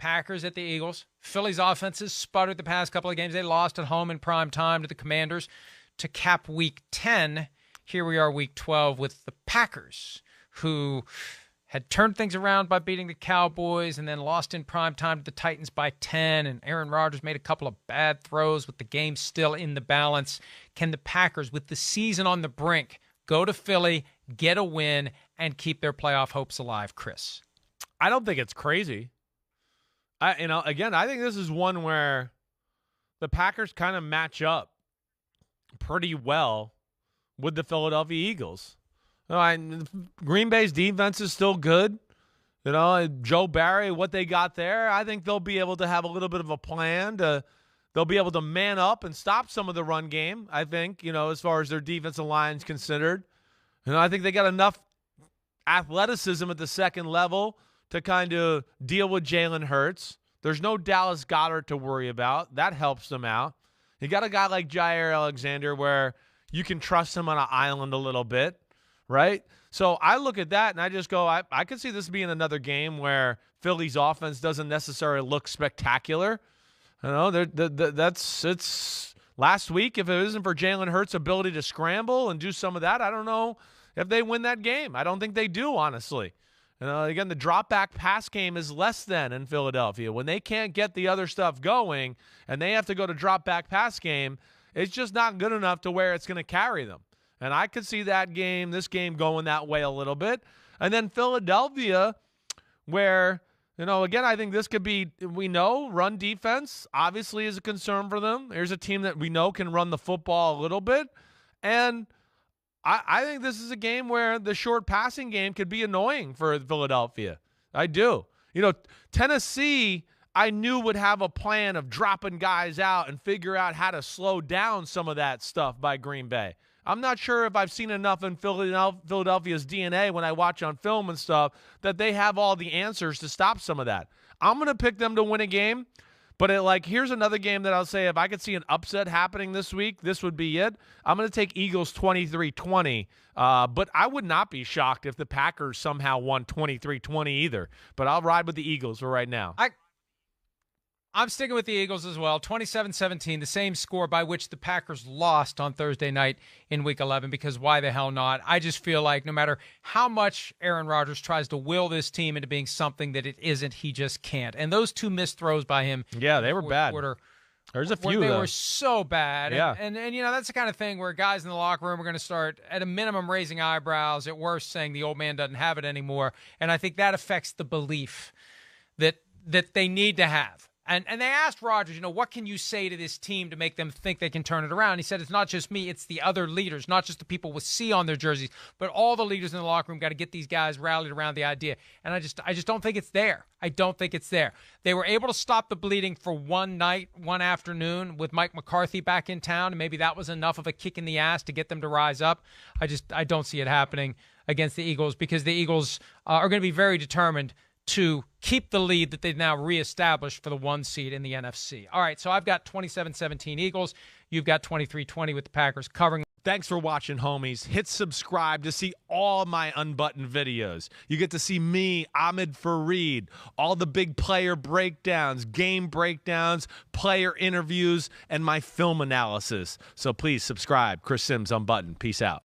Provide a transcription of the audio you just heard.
Packers at the Eagles. Philly's offense has sputtered the past couple of games. They lost at home in prime time to the Commanders to cap Week 10. Here we are, Week 12, with the Packers, who had turned things around by beating the Cowboys and then lost in prime time to the Titans by 10, and Aaron Rodgers made a couple of bad throws with the game still in the balance. Can the Packers, with the season on the brink, go to Philly, get a win, and keep their playoff hopes alive, Chris? I don't think it's crazy. Again, I think this is one where the Packers kind of match up pretty well with the Philadelphia Eagles. Green Bay's defense is still good. Joe Barry, what they got there, I think they'll be able to have a little bit of a plan. They'll be able to man up and stop some of the run game, I think, as far as their defensive line's considered. I think they got enough athleticism at the second level to kind of deal with Jalen Hurts. There's no Dallas Goedert to worry about. That helps them out. You got a guy like Jair Alexander where you can trust him on an island a little bit, right? So I look at that and I just go, I could see this being another game where Philly's offense doesn't necessarily look spectacular. It's last week. If it isn't for Jalen Hurts' ability to scramble and do some of that, I don't know if they win that game. I don't think they do, honestly. Again, the drop back pass game is less than in Philadelphia. When they can't get the other stuff going and they have to go to drop back pass game, it's just not good enough to where it's going to carry them. And I could see this game going that way a little bit. And then Philadelphia, where, again, I think this could be, we know run defense obviously is a concern for them. Here's a team that we know can run the football a little bit. And I think this is a game where the short passing game could be annoying for Philadelphia. I do. Tennessee, I knew would have a plan of dropping guys out and figure out how to slow down some of that stuff by Green Bay. I'm not sure if I've seen enough in Philadelphia's DNA when I watch on film and stuff that they have all the answers to stop some of that. I'm going to pick them to win a game, but here's another game that I'll say if I could see an upset happening this week, this would be it. I'm going to take Eagles 23-20, but I would not be shocked if the Packers somehow won 23-20 either. But I'll ride with the Eagles for right now. I'm sticking with the Eagles as well. 27-17, the same score by which the Packers lost on Thursday night in Week 11, because why the hell not? I just feel like no matter how much Aaron Rodgers tries to will this team into being something that it isn't, he just can't. And those two missed throws by him. Yeah, they were bad. There's a few, They though. were so bad. Yeah. And that's the kind of thing where guys in the locker room are going to start, at a minimum, raising eyebrows, at worst saying the old man doesn't have it anymore. And I think that affects the belief that they need to have. And they asked Rodgers, what can you say to this team to make them think they can turn it around? He said, it's not just me, it's the other leaders, not just the people with C on their jerseys, but all the leaders in the locker room got to get these guys rallied around the idea. And I just don't think it's there. I don't think it's there. They were able to stop the bleeding for one night, one afternoon with Mike McCarthy back in town, and maybe that was enough of a kick in the ass to get them to rise up. I don't see it happening against the Eagles, because the Eagles are going to be very determined to keep the lead that they've now reestablished for the 1 seed in the NFC. All right, so I've got 27-17 Eagles. You've got 23-20 with the Packers covering. Thanks for watching, homies. Hit subscribe to see all my Unbuttoned videos. You get to see me, Ahmed Fareed, all the big player breakdowns, game breakdowns, player interviews, and my film analysis. So please subscribe. Chris Simms Unbuttoned. Peace out.